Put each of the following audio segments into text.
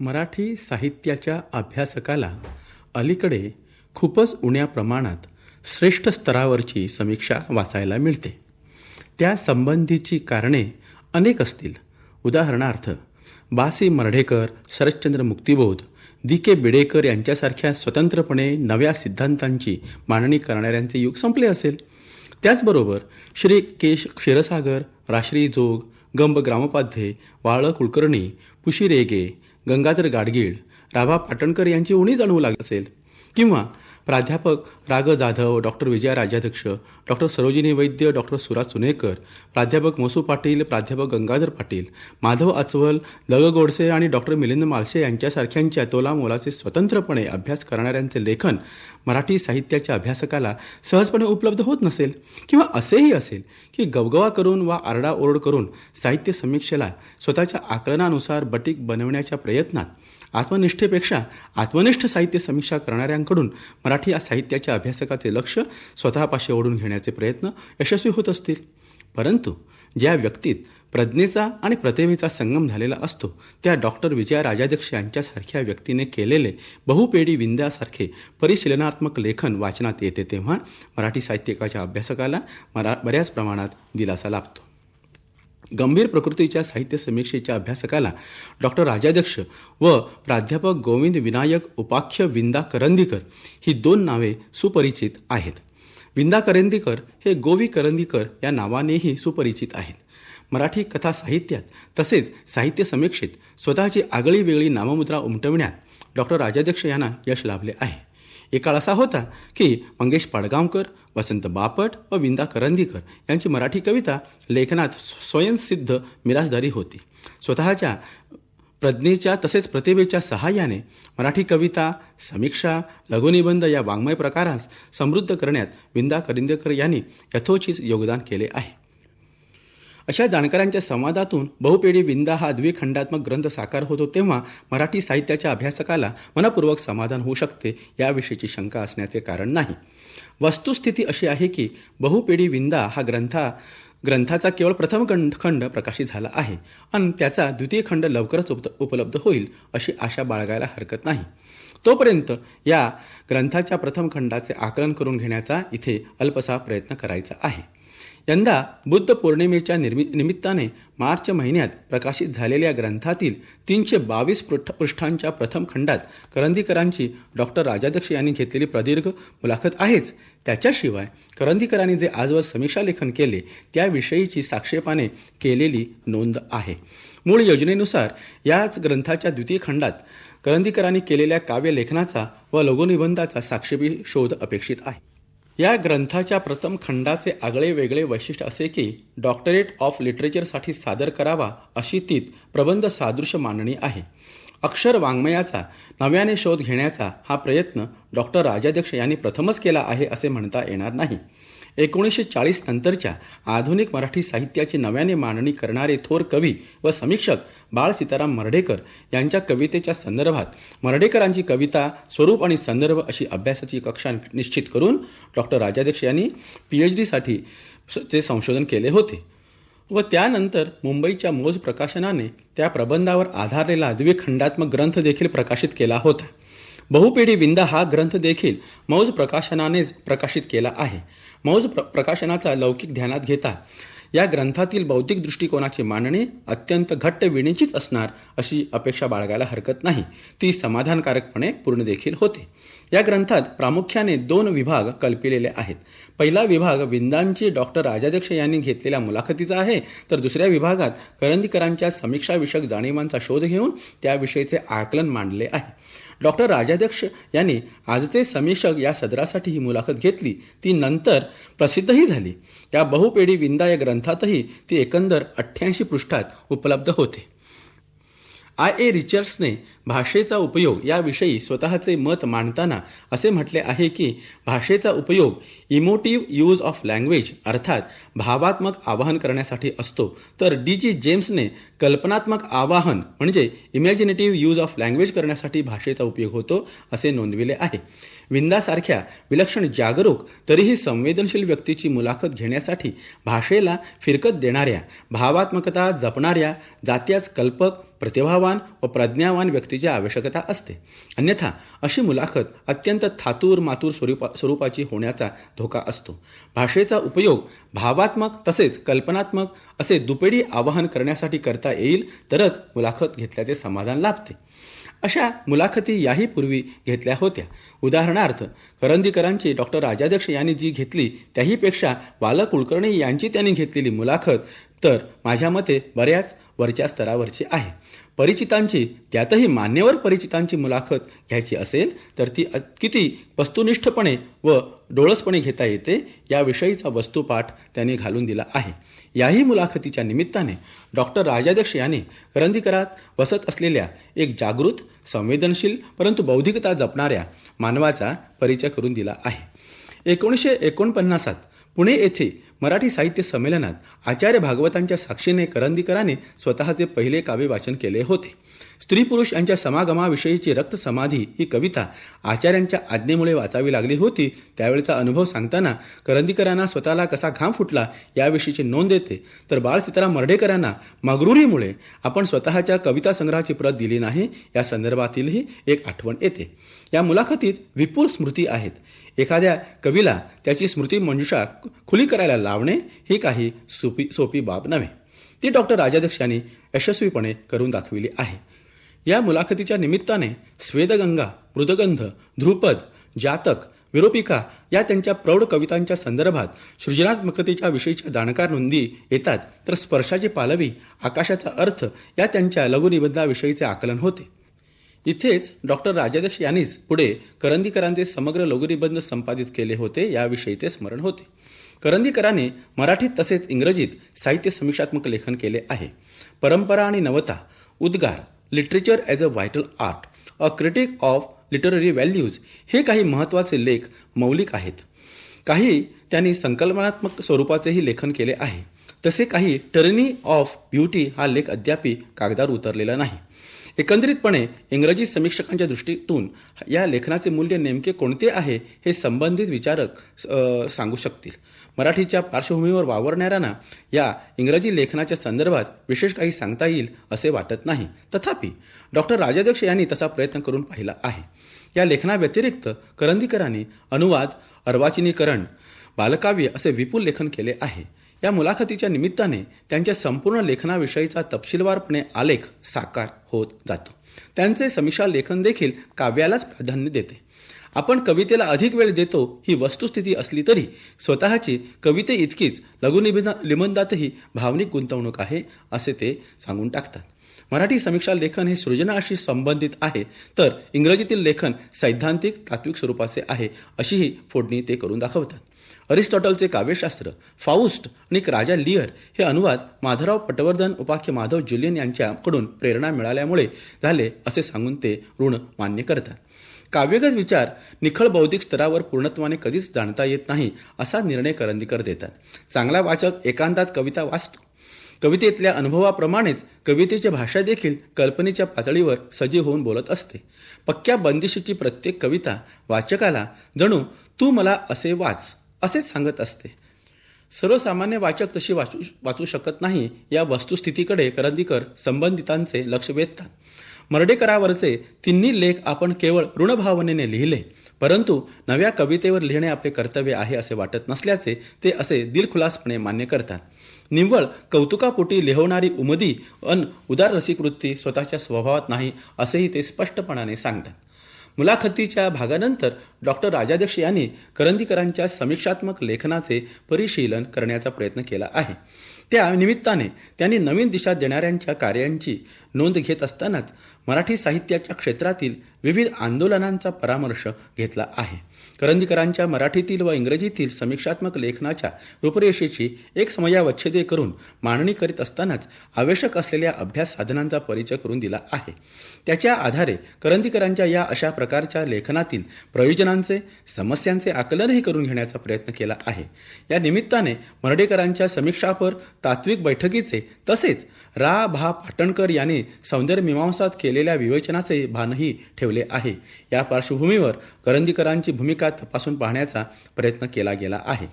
मराठी साहित्याच्या अभ्यासकाला अलीकडे खूपच उण्या प्रमाणात श्रेष्ठ स्तरावरची समीक्षा वाचायला मिळते. त्या संबंधीची कारणे अनेक असतील. उदाहरणार्थ बासी मर्ढेकर, शरच्चंद्र मुक्तिबोध, दी के बिडेकर यांच्यासारख्या स्वतंत्रपणे नव्या सिद्धांतांची मांडणी करणाऱ्यांचे युग संपले असेल. त्याचबरोबर श्री के क्षीरसागर, राश्री जोग, गंब ग्रामोपाध्ये, वाळ कुलकर्णी, पुशी रेगे, गंगाधर गाडगीळ, राभा पाटणकर यांची उणी जाणवू लागली असेल. किंवा प्राध्यापक राग जाधव, डॉक्टर विजया राजाध्यक्ष, डॉक्टर सरोजिनी वैद्य, डॉक्टर सुराज सुनेकर, प्राध्यापक मोसू पाटील, प्राध्यापक गंगाधर पाटील, माधव आचवल, दग गोडसे आणि डॉक्टर मिलिंद मालशे यांच्यासारख्यांच्या तोलामोलाचे स्वतंत्रपणे अभ्यास करणाऱ्यांचे लेखन मराठी साहित्याच्या अभ्यासकाला सहजपणे उपलब्ध होत नसेल. किंवा असेही असेल की गवगवा करून वा आरडाओरड करून साहित्य समीक्षेला स्वतःच्या आकलनानुसार बटीक बनवण्याच्या प्रयत्नात आत्मनिष्ठेपेक्षा आत्मनिष्ठ साहित्य समीक्षा करणाऱ्यांकडून मराठी साहित्याच्या अभ्यासकाचे लक्ष स्वतःपाशी ओढून घेण्याचे प्रयत्न यशस्वी होत असतील. परंतु ज्या व्यक्तीत प्रज्ञेचा आणि प्रतिभेचा संगम झालेला असतो त्या डॉक्टर विजया राजाध्यक्ष यांच्यासारख्या व्यक्तीने केलेले बहुपेडी विंध्यासारखे परिशीलनात्मक लेखन वाचनात येते तेव्हा मराठी साहित्यकाच्या अभ्यासकाला बऱ्याच प्रमाणात दिलासा लाभतो. गंभीर प्रकृतीच्या साहित्य समीक्षेच्या अभ्यासकाला डॉक्टर राजाध्यक्ष व प्राध्यापक गोविंद विनायक उपाख्य विंदा करंदीकर ही दोन नावे सुपरिचित आहेत. विंदा करंदीकर हे गोवी करंदीकर या नावानेही सुपरिचित आहेत. मराठी कथा साहित्यात तसेच साहित्य समीक्षेत स्वतःची आगळी वेगळी नाममुद्रा उमटविण्यात डॉक्टर राजाध्यक्ष यांना यश लाभले आहे. एक काळ असा होता की मंगेश पाडगावकर, वसंत बापट व विंदा करंदीकर यांची मराठी कविता लेखनात स्वयंसिद्ध मिरासदारी होती. स्वतःच्या प्रज्ञेच्या तसेच प्रतिभेच्या सहाय्याने मराठी कविता, समीक्षा, लघुनिबंध या वाङ्मय प्रकारास समृद्ध करण्यात विंदा करंदीकर यांनी यथोचित योगदान केले आहे. अशा जाणकारांच्या संवादातून बहुपेडी विंदा हा द्विखंडात्मक ग्रंथ साकार होतो तेव्हा मराठी साहित्याच्या अभ्यासकाला मनपूर्वक समाधान होऊ शकते याविषयीची शंका असण्याचे कारण नाही. वस्तुस्थिती अशी आहे की बहुपेडी विंदा हा ग्रंथाचा केवळ प्रथम खंड प्रकाशित झाला आहे आणि त्याचा द्वितीय खंड लवकरच उपलब्ध होईल अशी आशा बाळगायला हरकत नाही. तोपर्यंत या ग्रंथाच्या प्रथम खंडाचे आकलन करून घेण्याचा इथे अल्पसा प्रयत्न करायचा आहे. यंदा बुद्ध पौर्णिमेच्या निमित्ताने मार्च महिन्यात प्रकाशित झालेल्या ग्रंथातील 322 पृष्ठांच्या प्रथम खंडात करंदीकरांची डॉक्टर राजाध्यक्ष यांनी घेतलेली प्रदीर्घ मुलाखत आहेच. त्याच्याशिवाय करंदीकरांनी जे आजवर समीक्षा लेखन केले त्याविषयीची साक्षेपाने केलेली नोंद आहे. मूळ योजनेनुसार याच ग्रंथाच्या द्वितीय खंडात करंदीकरांनी केलेल्या काव्यलेखनाचा व लघुनिबंधाचा साक्षेपी शोध अपेक्षित आहे. या ग्रंथाच्या प्रथम खंडाचे आगळे वेगळे वैशिष्ट्य असे की डॉक्टरेट ऑफ लिटरेचरसाठी सादर करावा अशी तीत प्रबंध सादृश्य मांडणी आहे. अक्षर वाङ्मयाचा नव्याने शोध घेण्याचा हा प्रयत्न डॉक्टर राजाध्यक्ष यांनी प्रथमच केला आहे असे म्हणता येणार नाही. 1940 नंतरच्या आधुनिक मराठी साहित्याची नव्याने मांडणी करणारे थोर कवी व समीक्षक बाळ सीताराम मर्ढेकर यांच्या कवितेच्या संदर्भात मर्ढेकरांची कविता, स्वरूप आणि संदर्भ अशी अभ्यासाची कक्षा निश्चित करून डॉक्टर राजाध्यक्ष यांनी PhD ते संशोधन केले होते व त्यानंतर मुंबईच्या मौज प्रकाशनाने त्या प्रबंधावर आधारलेला द्विखंडात्मक ग्रंथ देखील प्रकाशित केला होता. बहुपेडी विंदा हा ग्रंथ देखील मौज प्रकाशनानेच प्रकाशित केला आहे. मौज प्रकाशनाचा लौकिक ध्यानात घेता या ग्रंथातील बौद्धिक दृष्टिकोनाची मांडणी अत्यंत घट्ट विणीचीच असणार अशी अपेक्षा बाळगायला हरकत नाही. ती समाधानकारकपणे पूर्ण देखील होते. या ग्रंथात प्रामुख्याने 2 विभाग कल्पिलेले आहेत. पहिला विभाग विंदांची डॉक्टर राजाध्यक्ष यांनी घेतलेल्या मुलाखतीचा आहे तर दुसऱ्या विभागात करंदीकरांच्या समीक्षाविषयक जाणीवांचा शोध घेऊन त्याविषयीचे आकलन मांडले आहे. डॉक्टर राजाध्यक्ष यांनी आजचे समीक्षक या सदरासाठी ही मुलाखत घेतली. ती नंतर प्रसिद्धही झाली. या बहुपेडी विंदा या ग्रंथातही ती एकंदर 88 पृष्ठात उपलब्ध होते. I.A. रिचर्ड्सने भाषेचा उपयोग याविषयी स्वतःचे मत मांडताना असे म्हटले आहे की भाषेचा उपयोग इमोटिव्ह यूज ऑफ लँग्वेज अर्थात भावात्मक आवाहन करण्यासाठी असतो तर D.G. जेम्सने कल्पनात्मक आवाहन म्हणजे इमॅजिनेटिव्ह यूज ऑफ लँग्वेज करण्यासाठी भाषेचा उपयोग होतो असे नोंदविले आहे. विंदासारख्या विलक्षण जागरूक तरीही संवेदनशील व्यक्तीची मुलाखत घेण्यासाठी भाषेला फिरकत देणाऱ्या, भावात्मकता जपणाऱ्या, जात्याच कल्पक प्रतिभावान व प्रज्ञावान व्यक्तीची आवश्यकता असते. अन्यथा अशी मुलाखत अत्यंत थातूर मातूर स्वरूपाची होण्याचा धोका असतो. भाषेचा उपयोग भावात्मक तसेच कल्पनात्मक असे दुपेडी आवाहन करण्यासाठी करता येईल तरच मुलाखत घेतल्याचे समाधान लाभते. अशा मुलाखती याही पूर्वी घेतल्या होत्या. उदाहरणार्थ करंदीकरांची डॉक्टर राजाध्यक्ष यांनी जी घेतली त्याहीपेक्षा बाल कुलकर्णी यांची त्यांनी घेतलेली मुलाखत तर माझ्या मते बऱ्याच वरच्या स्तरावरची आहे. परिचितांची, त्यातही मान्यवर परिचितांची मुलाखत घ्यायची असेल तर ती किती वस्तुनिष्ठपणे व डोळसपणे घेता येते याविषयीचा वस्तुपाठ त्यांनी घालून दिला आहे. याही मुलाखतीच्या निमित्ताने डॉक्टर राजाध्यक्ष यांनी करंदीकरात वसत असलेल्या एक जागृत, संवेदनशील परंतु बौद्धिकता जपणाऱ्या मानवाचा परिचय करून दिला आहे. 1949 पुणे येथे मराठी साहित्य संमेलनात आचार्य भागवतांच्या साक्षीने करंदीकरांनी स्वतःचे पहिले काव्य वाचन केले होते. स्त्री पुरुष यांच्या समागमाविषयीची रक्तसमाधी ही कविता आचार्यांच्या आज्ञेमुळे वाचावी लागली होती. त्यावेळेचा अनुभव सांगताना करंदीकरांना स्वतःला कसा घाम फुटला याविषयीची नोंद देते. तर बाळ सीताराम मर्ढेकरांना मगरुरीमुळे आपण स्वतःच्या कविता संग्रहाची प्रत दिली नाही या संदर्भातीलही एक आठवण येते. या मुलाखतीत विपुल स्मृती आहेत. एखाद्या कवीला त्याची स्मृती मंजुषा खुली करायला लावणे ही काही सोपी बाब नव्हे. ती डॉक्टर राजाध्यक्ष यांनी यशस्वीपणे करून दाखविली आहे. या मुलाखतीच्या निमित्ताने स्वेदगंगा, मृदगंध, ध्रुपद, जातक, विरोपिका या त्यांच्या प्रौढ कवितांच्या संदर्भात सृजनात्मकतेच्या विषयीच्या जाणकार नोंदी येतात. तर स्पर्शाची पालवी, आकाशाचा अर्थ या त्यांच्या लघुनिबंधाविषयीचे आकलन होते. इथेच डॉक्टर राजाध्यक्ष यांनीच पुढे करंदीकरांचे समग्र लघुनिबंध संपादित केले होते याविषयीचे स्मरण होते. करंदीकरांनी मराठीत तसेच इंग्रजीत साहित्य समीक्षात्मक लेखन केले आहे. परंपरा आणि नवता, उद्गार, literature as a vital art, a critic of literary values हे काही महत्त्वाचे लेख मौलिक आहेत. काही त्यांनी संकल्पनात्मक स्वरूपाचेही लेखन केले आहे. तसे काही टर्नी ऑफ ब्युटी हा लेख अद्याप कागदावर उतरलेला नाही. एकंदरीतपणे इंग्रजी समीक्षकांच्या दृष्टीतून या लेखनाचे मूल्य नेमके कोणते आहे हे संबंधित विचारक सांगू शकतील. मराठीच्या पार्श्वभूमीवर वावरणाऱ्यांना या इंग्रजी लेखनाच्या संदर्भात विशेष काही सांगता येईल असे वाटत नाही. तथापि डॉक्टर राजाध्यक्ष यांनी तसा प्रयत्न करून पाहिला आहे. या लेखनाव्यतिरिक्त करंदीकरांनी अनुवाद, अर्वाचीनीकरण, बालकाव्य असे विपुल लेखन केले आहे. या मुलाखतीच्या निमित्ताने त्यांच्या संपूर्ण लेखनाविषयीचा तपशीलवारपणे आलेख साकार होत जातो. त्यांचे समीक्षा लेखन देखील काव्यालाच प्राधान्य देते. आपण कवितेला अधिक वेळ देतो ही वस्तुस्थिती असली तरी स्वतःची कविते इतकीच लघुनिबंधातही भावनिक गुंतवणूक आहे असे ते सांगून टाकतात. मराठी समीक्षा लेखन हे सृजनाशी संबंधित आहे तर इंग्रजीतील लेखन सैद्धांतिक तात्विक स्वरूपाचे आहे अशीही फोडणी ते करून दाखवतात. अरिस्टॉटलचे काव्यशास्त्र, फाउस्ट आणि राजा लिअर हे अनुवाद माधवराव पटवर्धन उपाख्य माधव जुलियन यांच्याकडून प्रेरणा मिळाल्यामुळे झाले असे सांगून ते ऋण मान्य करतात. काव्यगत विचार निखळ बौद्धिक स्तरावर पूर्णत्वाने कधीच जाणता येत नाही असा निर्णय करंदीकर देतात. चांगला वाचक एकांतात कविता वाचतो. कवितेतल्या अनुभवाप्रमाणेच कवितेची भाषा देखील कल्पनेच्या पातळीवर सजीव होऊन बोलत असते. पक्क्या बंदिशीची प्रत्येक कविता वाचकाला जणू तू मला असे वाच असेच सांगत असते. सर्वसामान्य वाचक तशी वाचू शकत नाही या वस्तुस्थितीकडे करंदीकर संबंधितांचे लक्ष वेधतात. मर्ढेकरावरचे तिन्ही लेख आपण केवळ ऋणभावनेने लिहिले, परंतु नव्या कवितेवर लिहिणे आपले कर्तव्य आहे असे वाटत नसल्याचे ते असे दिलखुलासपणे मान्य करतात. निव्वळ कौतुकापोटी लिहवणारी उमदी उदार रसिकवृत्ती स्वतःच्या स्वभावात नाही असेही ते स्पष्टपणाने सांगतात. मुलाखतीच्या भागानंतर डॉक्टर राजाध्यक्ष यांनी करंदीकरांच्या समीक्षात्मक लेखनाचे परिशीलन करण्याचा प्रयत्न केला आहे. त्या निमित्ताने त्यांनी नवीन दिशा देणाऱ्यांच्या कार्यांची नोंद घेत असतानाच मराठी साहित्याच्या क्षेत्रातील विविध आंदोलनांचा परामर्श घेतला आहे. करंदीकरांच्या मराठीतील व इंग्रजीतील समीक्षात्मक लेखनाच्या रूपरेषेची एक समयावच्छेदे करून मांडणी करीत असतानाच आवश्यक असलेल्या अभ्यास साधनांचा परिचय करून दिला आहे. त्याच्या आधारे करंदीकरांच्या या अशा प्रकारच्या लेखनातील प्रयोजनांचे, समस्यांचे आकलनही करून घेण्याचा प्रयत्न केला आहे. या निमित्ताने मर्ढेकरांच्या समीक्षापर तात्विक बैठकीचे तसेच रा भा पाटणकर यांनी सौंदर्यमीमांसात केलेल्या विवेचनाचे भानही ठेवले आहे. या पार्श्वभूमीवर करंदीकरांची भूमिका तपासून पाहण्याचा प्रयत्न केला गेला आहे.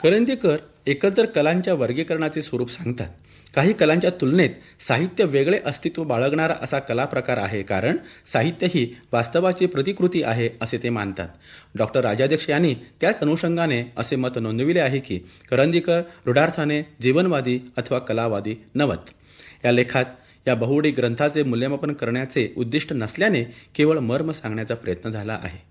करंदीकर एकंदर कलांच्या वर्गीकरणाचे स्वरूप सांगतात. काही कलांच्या तुलनेत साहित्य वेगळे अस्तित्व बाळगणारा असा कला प्रकार आहे, कारण साहित्य ही वास्तवाची प्रतिकृती आहे असे ते मानतात. डॉक्टर राजाध्यक्ष यांनी त्याच अनुषंगाने असे मत नोंदविले आहे की करंदीकर रूढार्थाने जीवनवादी अथवा कलावादी नव्हत. या लेखात या बहुवडी ग्रंथाचे मूल्यमापन करण्याचे उद्दिष्ट नसल्याने केवळ मर्म सांगण्याचा प्रयत्न झाला आहे.